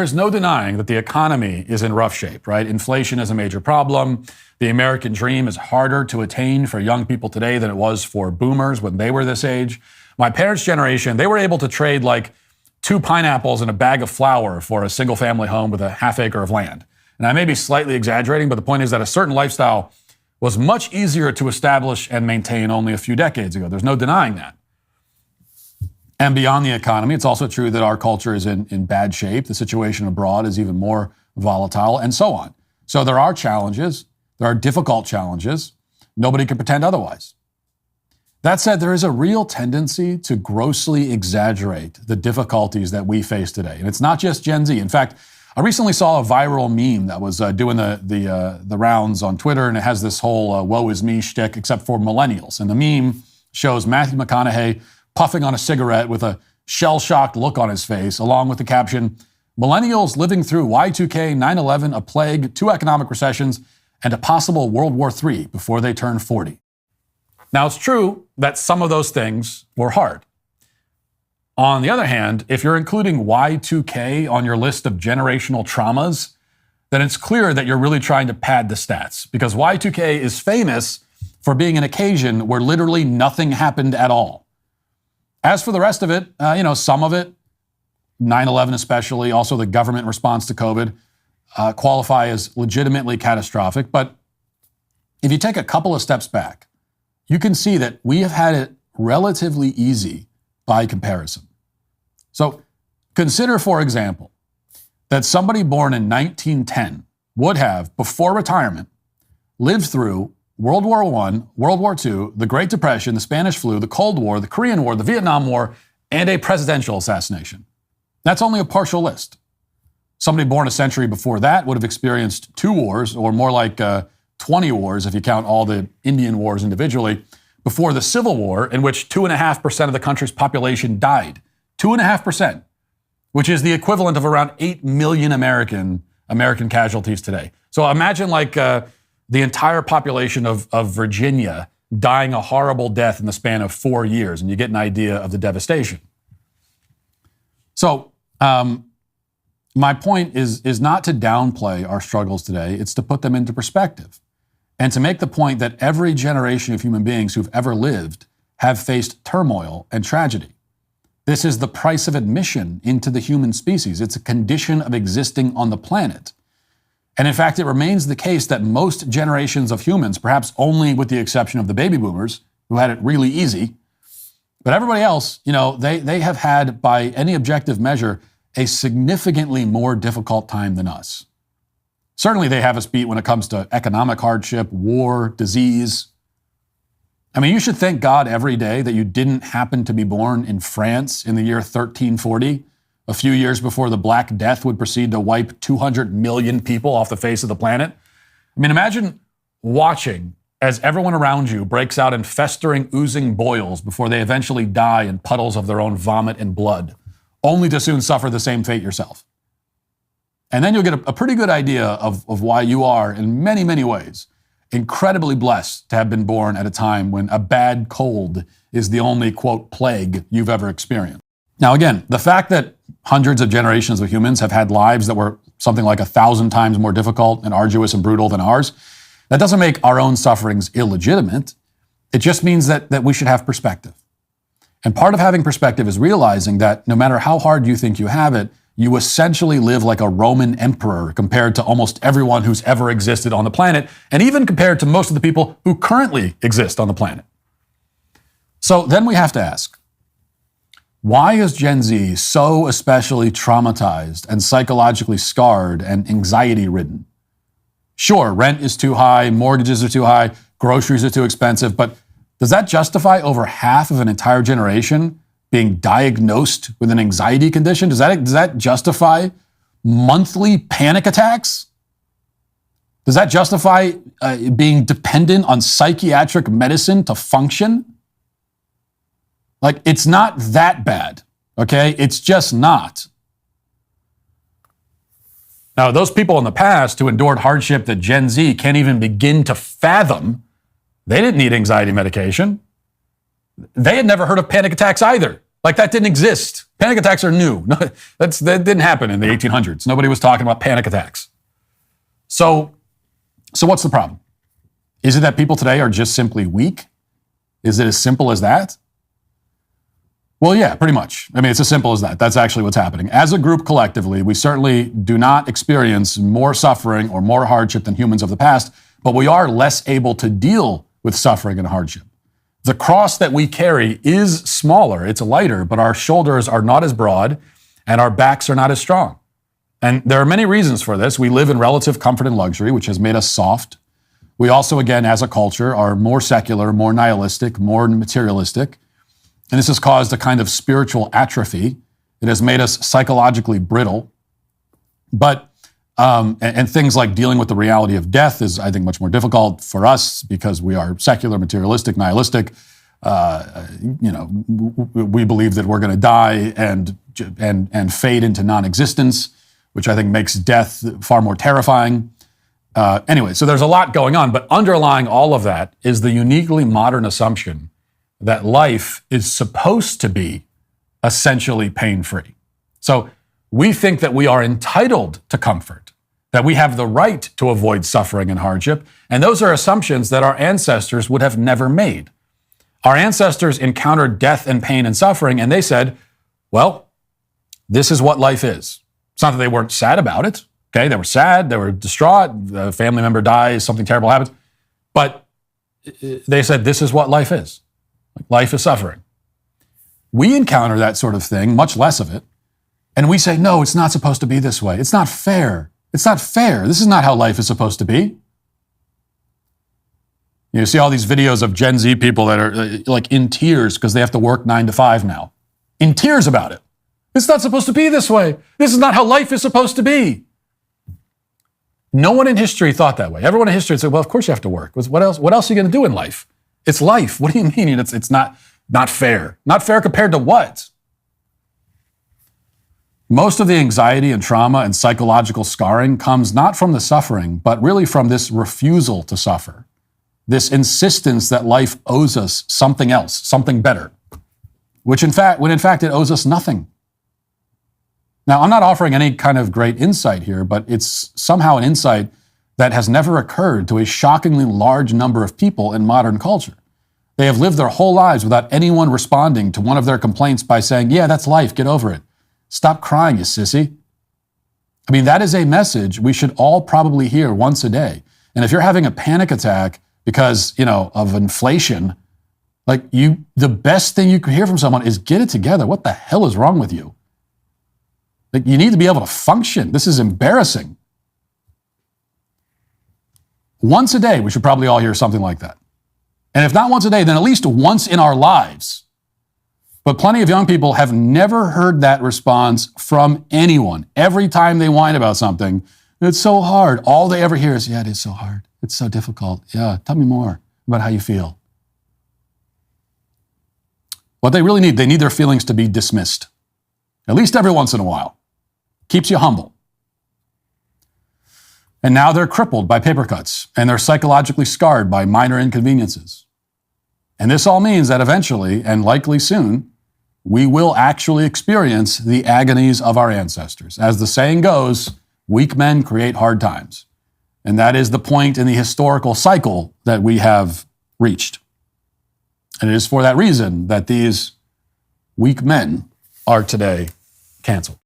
is no denying that the economy is in rough shape, right? Inflation is a major problem. The American dream is harder to attain for young people today than it was for boomers when they were this age. My parents' generation, they were able to trade like 2 pineapples and a bag of flour for a single family home with a half acre of land. And I may be slightly exaggerating, but the point is that a certain lifestyle was much easier to establish and maintain only a few decades ago. There's no denying that. And beyond the economy, it's also true that our culture is in bad shape. The situation abroad is even more volatile, and so on. So there are challenges. There are difficult challenges. Nobody can pretend otherwise. That said, there is a real tendency to grossly exaggerate the difficulties that we face today. And it's not just Gen Z. In fact, I recently saw a viral meme that was doing the rounds on Twitter, and it has this whole woe is me shtick, except for millennials. And the meme shows Matthew McConaughey puffing on a cigarette with a shell-shocked look on his face, along with the caption, "Millennials living through Y2K, 9/11, a plague, 2 economic recessions, and a possible World War III before they turn 40. Now, it's true that some of those things were hard. On the other hand, if you're including Y2K on your list of generational traumas, then it's clear that you're really trying to pad the stats, because Y2K is famous for being an occasion where literally nothing happened at all. As for the rest of it, some of it, 9/11 especially, also the government response to COVID, qualify as legitimately catastrophic. But if you take a couple of steps back, you can see that we have had it relatively easy by comparison. So consider, for example, that somebody born in 1910 would have, before retirement, lived through World War I, World War II, the Great Depression, the Spanish flu, the Cold War, the Korean War, the Vietnam War, and a presidential assassination. That's only a partial list. Somebody born a century before that would have experienced 2 wars, or more like 20 wars if you count all the Indian wars individually, before the Civil War, in which 2.5% of the country's population died. 2.5%, which is the equivalent of around 8 million American casualties today. So imagine the entire population of Virginia dying a horrible death in the span of 4 years, and you get an idea of the devastation. So my point is not to downplay our struggles today, it's to put them into perspective, and to make the point that every generation of human beings who've ever lived have faced turmoil and tragedy. This is the price of admission into the human species. It's a condition of existing on the planet. And in fact, it remains the case that most generations of humans, perhaps only with the exception of the baby boomers, who had it really easy, but everybody else, they have had, by any objective measure, a significantly more difficult time than us. Certainly they have us beat when it comes to economic hardship, war, disease. I mean, you should thank God every day that you didn't happen to be born in France in the year 1340, a few years before the Black Death would proceed to wipe 200 million people off the face of the planet. I mean, imagine watching as everyone around you breaks out in festering, oozing boils before they eventually die in puddles of their own vomit and blood, only to soon suffer the same fate yourself. And then you'll get a pretty good idea of why you are, in many, many ways, incredibly blessed to have been born at a time when a bad cold is the only, quote, plague you've ever experienced. Now, again, the fact that hundreds of generations of humans have had lives that were something like 1,000 times more difficult and arduous and brutal than ours, that doesn't make our own sufferings illegitimate. It just means that we should have perspective. And part of having perspective is realizing that no matter how hard you think you have it, you essentially live like a Roman emperor compared to almost everyone who's ever existed on the planet, and even compared to most of the people who currently exist on the planet. So then we have to ask, why is Gen Z so especially traumatized and psychologically scarred and anxiety-ridden? Sure, rent is too high, mortgages are too high, groceries are too expensive, but does that justify over half of an entire generation being diagnosed with an anxiety condition? Does that justify monthly panic attacks? Does that justify being dependent on psychiatric medicine to function? Like, it's not that bad, okay? It's just not. Now, those people in the past who endured hardship that Gen Z can't even begin to fathom, they didn't need anxiety medication. They had never heard of panic attacks either. Like that didn't exist. Panic attacks are new. That didn't happen in the 1800s. Nobody was talking about panic attacks. So what's the problem? Is it that people today are just simply weak? Is it as simple as that? Well, yeah, pretty much. I mean, it's as simple as that. That's actually what's happening. As a group collectively, we certainly do not experience more suffering or more hardship than humans of the past, but we are less able to deal with suffering and hardship. The cross that we carry is smaller, it's lighter, but our shoulders are not as broad and our backs are not as strong. And there are many reasons for this. We live in relative comfort and luxury, which has made us soft. We also, again, as a culture, are more secular, more nihilistic, more materialistic. And this has caused a kind of spiritual atrophy. It has made us psychologically brittle. But, and things like dealing with the reality of death is, I think, much more difficult for us because we are secular, materialistic, nihilistic. We believe that we're going to die and fade into non-existence, which I think makes death far more terrifying. Anyway, so there's a lot going on, but underlying all of that is the uniquely modern assumption that life is supposed to be essentially pain-free. So we think that we are entitled to comfort, that we have the right to avoid suffering and hardship, and those are assumptions that our ancestors would have never made. Our ancestors encountered death and pain and suffering, and they said, well, this is what life is. It's not that they weren't sad about it. Okay, they were sad, they were distraught, a family member dies, something terrible happens, but they said, this is what life is. Life is suffering. We encounter that sort of thing, much less of it, and we say, no, it's not supposed to be this way. It's not fair. It's not fair. This is not how life is supposed to be. You see all these videos of Gen Z people that are like in tears because they have to work 9 to 5 now. In tears about it. It's not supposed to be this way. This is not how life is supposed to be. No one in history thought that way. Everyone in history said, well, of course you have to work. What else are you going to do in life? It's life. What do you mean it's not fair? Not fair compared to what? Most of the anxiety and trauma and psychological scarring comes not from the suffering, but really from this refusal to suffer. This insistence that life owes us something else, something better, when in fact it owes us nothing. Now, I'm not offering any kind of great insight here, but it's somehow an insight that has never occurred to a shockingly large number of people in modern culture. They have lived their whole lives without anyone responding to one of their complaints by saying, yeah, that's life, get over it. Stop crying, you sissy. I mean, that is a message we should all probably hear once a day. And if you're having a panic attack because, of inflation, the best thing you could hear from someone is get it together. What the hell is wrong with you? You need to be able to function. This is embarrassing. Once a day, we should probably all hear something like that. And if not once a day, then at least once in our lives. But plenty of young people have never heard that response from anyone. Every time they whine about something, it's so hard. All they ever hear is, yeah, it is so hard. It's so difficult. Yeah, tell me more about how you feel. What they really need, they need their feelings to be dismissed. At least every once in a while. Keeps you humble. And now they're crippled by paper cuts, and they're psychologically scarred by minor inconveniences. And this all means that eventually, and likely soon, we will actually experience the agonies of our ancestors. As the saying goes, weak men create hard times. And that is the point in the historical cycle that we have reached. And it is for that reason that these weak men are today canceled.